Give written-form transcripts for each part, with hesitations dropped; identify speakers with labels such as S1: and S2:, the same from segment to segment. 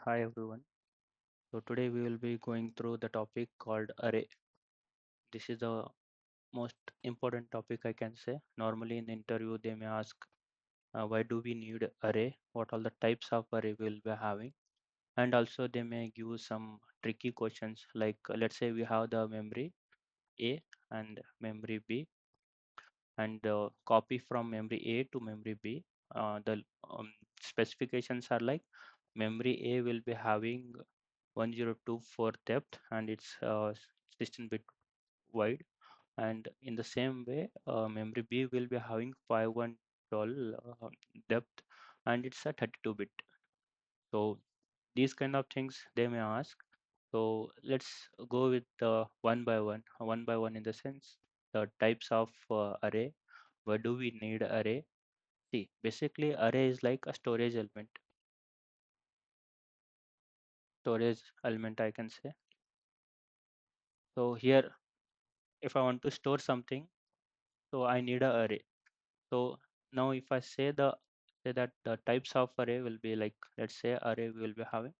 S1: Hi everyone. So today we will be going through the topic called array. This is the most important topic I can say. Normally in the interview they may ask why do we need array? What all the types of array we'll be having? And also they may give some tricky questions like let's say we have the memory A and memory B and copy from memory A to memory B. The specifications are like memory A will be having 1024 depth and it's 16-bit wide, and in the same way memory B will be having 512 depth and it's a 32-bit. So these kind of things they may ask. So let's go with one by one in the sense the types of array. Why do we need array? See, basically array is like a storage element I can say. So here if I want to store something, so I need a array. So now if I say that the types of array will be like, let's say array we will be having,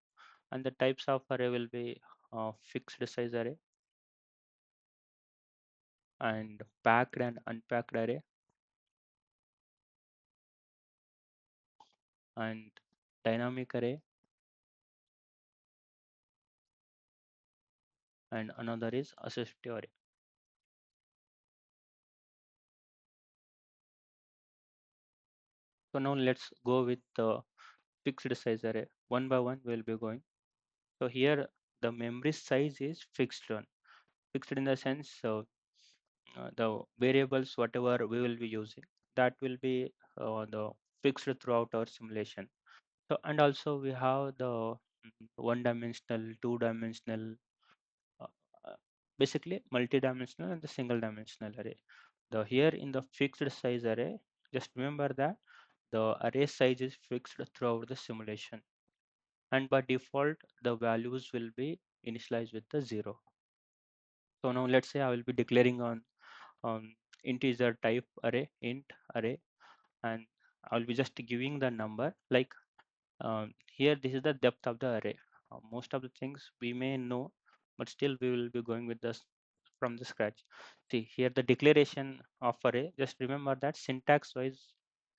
S1: and the types of array will be fixed size array and packed and unpacked array and dynamic array, and another is associative array. So now let's go with the fixed size array. One by one we'll be going. So here the memory size is fixed one. Fixed in the sense the variables whatever we will be using, that will be the fixed throughout our simulation. So and also we have the one dimensional, two dimensional, uh, basically multi-dimensional and the single dimensional array. The here in the fixed size array, just remember that the array size is fixed throughout the simulation, and by default the values will be initialized with the 0. So now let's say I will be declaring on integer type array, int array, and I'll be just giving the number like here this is the depth of the array. Most of the things we may know, but still we will be going with this from the scratch. See here the declaration of array, just remember that syntax wise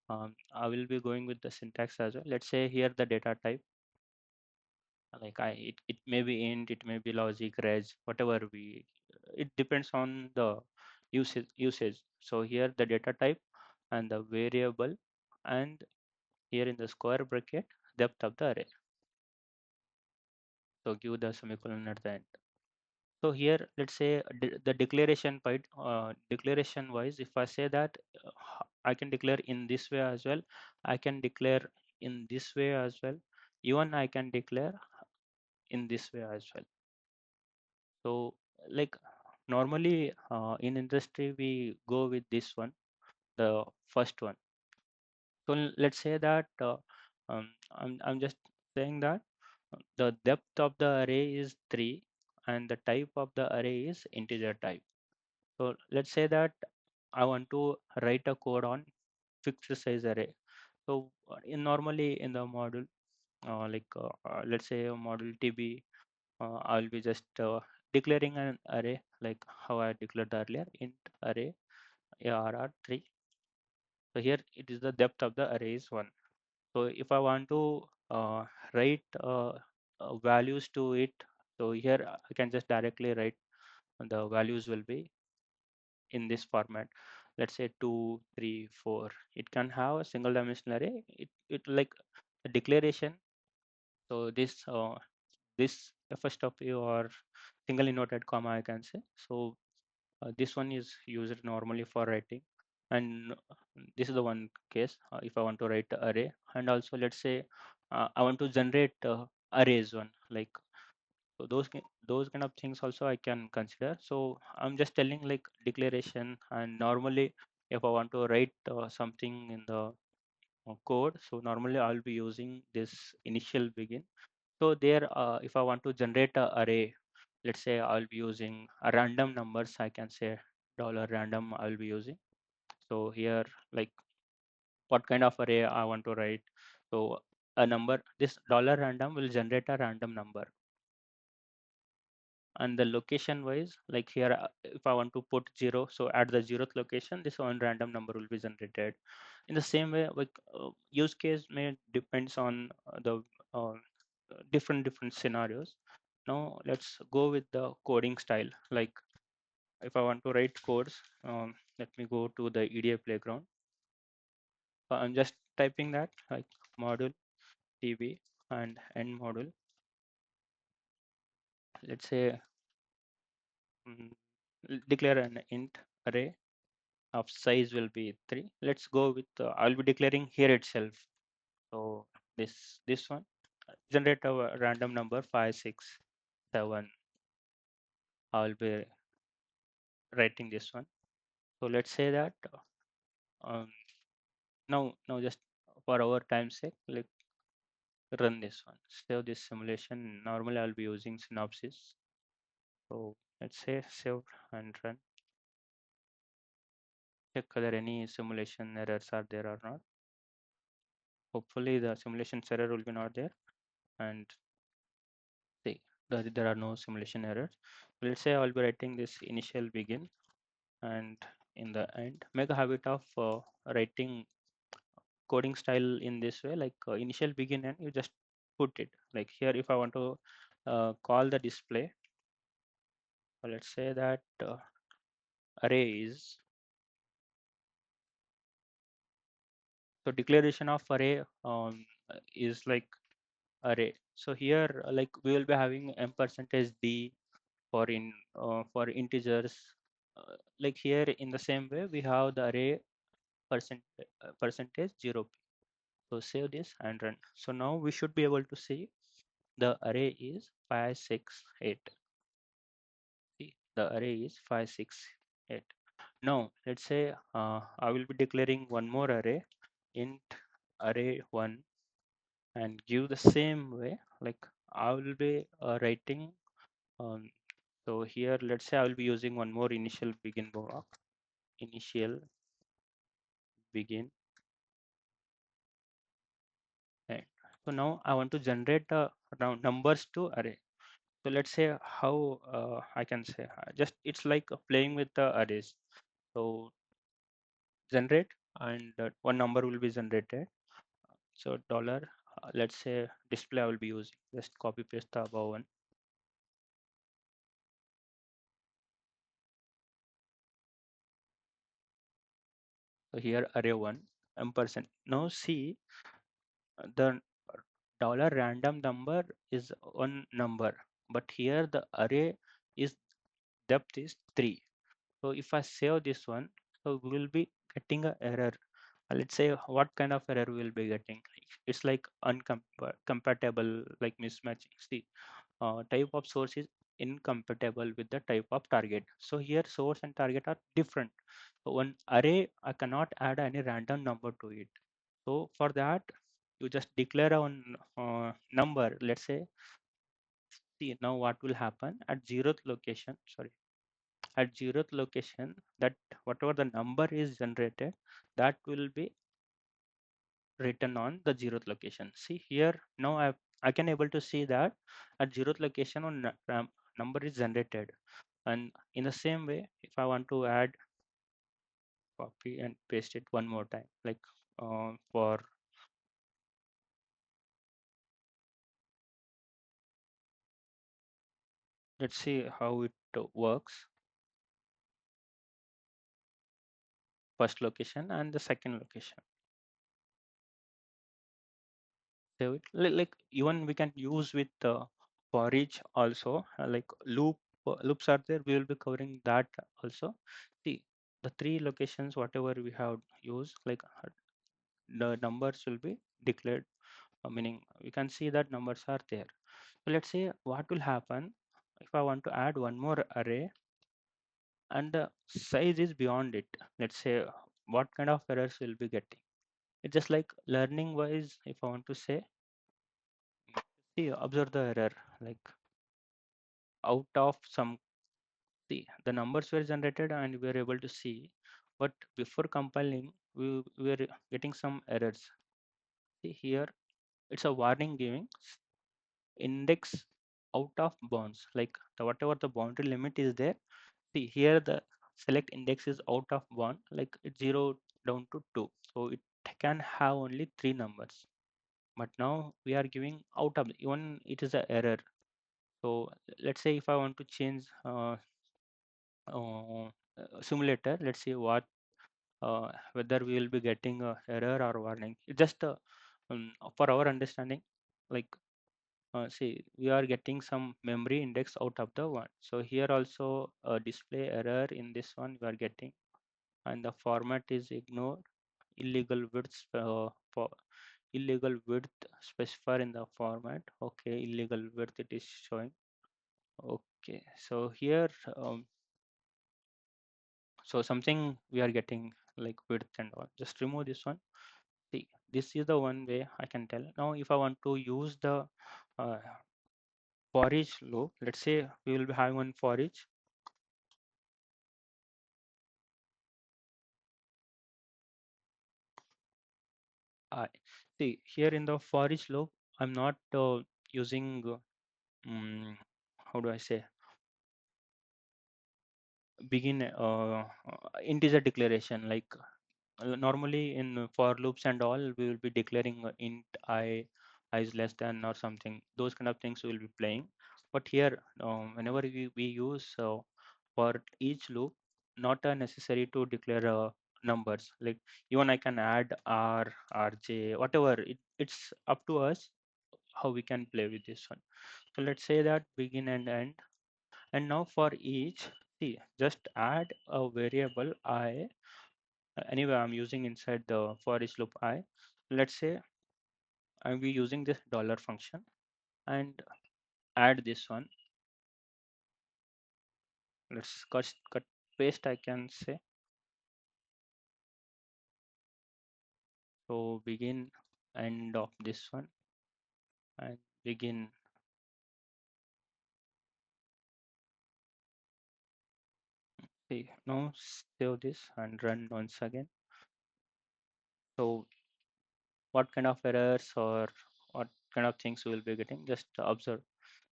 S1: I will be going with the syntax as well. Let's say here the data type, like it may be int, it may be logic, res, whatever we, it depends on the usage. So here the data type and the variable, and here in the square bracket depth of the array. So give the semicolon at the end. So here let's say the declaration part, declaration wise if I say that I can declare in this way as well, I can declare in this way as well, even I can declare in this way as well. So like normally in industry we go with this one, the first one. So let's say that I'm just saying that the depth of the array is 3 and the type of the array is integer type. So let's say that I want to write a code on fixed size array. So in normally in the module let's say a module TB, I'll be just declaring an array like how I declared earlier, int array arr3. So here it is the depth of the array is 1. So if I want to write values to it, so here I can just directly write the values will be in this format. Let's say 2, 3, 4. It can have a single dimensional array. It like a declaration. So this first of you or single inverted comma I can say. So this one is used normally for writing, and this is the one case if I want to write a array. And also let's say I want to generate arrays one, like so those kind of things also I can consider. So I'm just telling like declaration, and normally if I want to write something in the code, so normally I'll be using this initial begin. So there if I want to generate a array, let's say I'll be using a random numbers, I can say dollar random I'll be using. So here like what kind of array I want to write. So a number, this dollar random will generate a random number. And the location wise, like here, if I want to put 0, so at the 0th location, this one random number will be generated. In the same way, like use case may depends on the uh, different scenarios. Now let's go with the coding style. Like if I want to write codes, let me go to the EDA playground. I'm just typing that like module tb and end module. Let's say mm, declare an int array of size will be 3. Let's go with I'll be declaring here itself. So this one generate a random number 5 6 7. I'll be writing this one. So let's say that um, now just for our time sake, like run this one, save this simulation. Normally I'll be using synopsis. So let's say save and run. Check whether any simulation errors are there or not. Hopefully the simulation error will be not there. And see, there are no simulation errors. Let's say I'll be writing this initial begin, and in the end make a habit of writing coding style in this way, like initial begin and you just put it like here. If I want to call the display, let's say that array is, so declaration of array is like array. So here like we will be having m percentage d for integers. Like here in the same way we have the array percentage 0p. So save this and run. So now we should be able to see the array is 568. See, the array is 568. Now let's say I will be declaring one more array, int array 1, and give the same way. Like I will be writing um, so here let's say I will be using one more initial begin block, initial begin end. So now I want to generate numbers to array. So let's say how I can say just it's like playing with the arrays. So generate, and one number will be generated. So dollar, let's say display I will be using. Just copy paste the above one. So here array one %. Now see the dollar random number is one number, but here the array is depth is 3. So if I save this one, so we will be getting a error. Let's say what kind of error we will be getting. It's like uncompatible, like mismatching. See, type of source is incompatible with the type of target. So here source and target are different. So one array, I cannot add any random number to it. So for that, you just declare a number. Let's say, see now what will happen at 0th location. Sorry, at 0th location, that whatever the number is generated, that will be written on the 0th location. See here now I can able to see that at 0th location on number is generated. And in the same way, if I want to add, copy and paste it one more time, like for let's see how it works. First location and the second location. Save it. Like even we can use with for each also, like loops are there. We will be covering that also. See the three locations, whatever we have used, like the numbers will be declared. Meaning we can see that numbers are there. So let's say what will happen if I want to add one more array and the size is beyond it. Let's say what kind of errors will be getting. It's just like learning wise. If I want to say, see, observe the error, like out of some, see the numbers were generated and we were able to see, but before compiling we were getting some errors. See here it's a warning giving index out of bounds, like whatever the boundary limit is there. See here the select index is out of bound, like it's 0 down to 2, so it can have only three numbers. But now we are giving out of, even it is a error. So let's say if I want to change simulator, let's see what whether we will be getting a error or warning. It's just for our understanding, like see we are getting some memory index out of the one. So here also a display error in this one we are getting, and the format is ignored. Illegal width for illegal width specifier in the format. Okay, illegal width it is showing. Okay, so here so something we are getting like width and all. Just remove this one. See, this is the one way I can tell. Now, if I want to use the uh, for each loop, let's say we will be having one for each. I see here in the for each loop, I'm not using how do I say begin integer declaration, like normally in for loops and all we will be declaring int I is less than or something, those kind of things we will be playing. But here whenever we use for each loop, not necessary to declare numbers, like even I can add r rj whatever, it's up to us how we can play with this one. So let's say that begin and end. And now for each, see, just add a variable I. Anyway, I'm using inside the for each loop I. Let's say I'll be using this dollar function and add this one. Let's cut paste, I can say. So begin end of this one and begin. See, now save this and run once again. So what kind of errors or what kind of things we will be getting, just observe.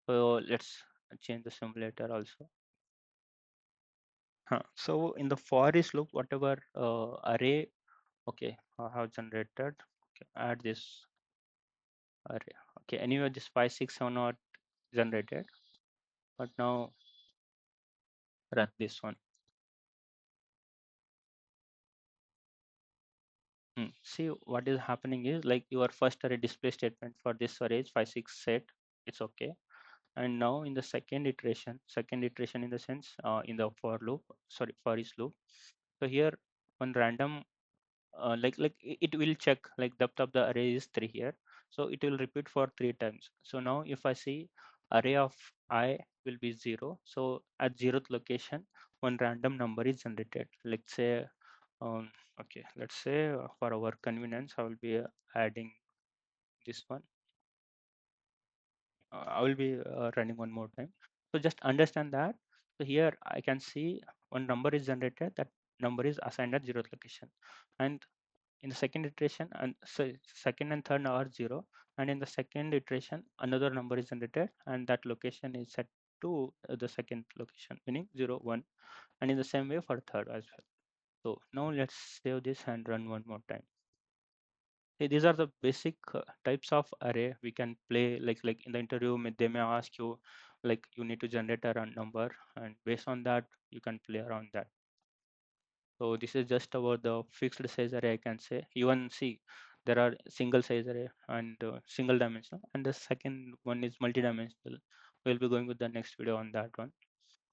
S1: So let's change the simulator also. So in the for each loop, whatever array, okay, I have generated. Okay, add this array. Okay, anyway, this 5 6 7 not generated, but now run this one. See what is happening is like your first array display statement for this array is 5 6 set. It's okay. And now in the second iteration in the sense in the for loop, sorry, for each loop. So here one random it will check like depth of the array is 3 here, so it will repeat for 3 times. So now if I see array of I will be 0, so at 0th location one random number is generated. Let's say um, okay, let's say for our convenience I will be adding this one. I will be running one more time. So just understand that. So here I can see one number is generated, that number is assigned at 0th location. And in the second iteration, and so second and third are 0, and in the second iteration another number is generated and that location is set to the second location, meaning 0 1, and in the same way for third as well. So now let's save this and run one more time. See, these are the basic types of array we can play. Like in the interview they may ask you like you need to generate a run number, and based on that you can play around that. So this is just about the fixed size array, I can say. Even see, there are single size array and single dimensional, and the second one is multi-dimensional. We'll be going with the next video on that one.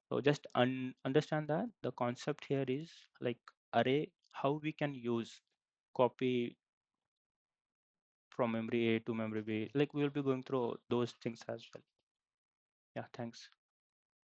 S1: So just understand that the concept here is like array, how we can use copy from memory A to memory B. Like we'll be going through those things as well. Yeah, thanks.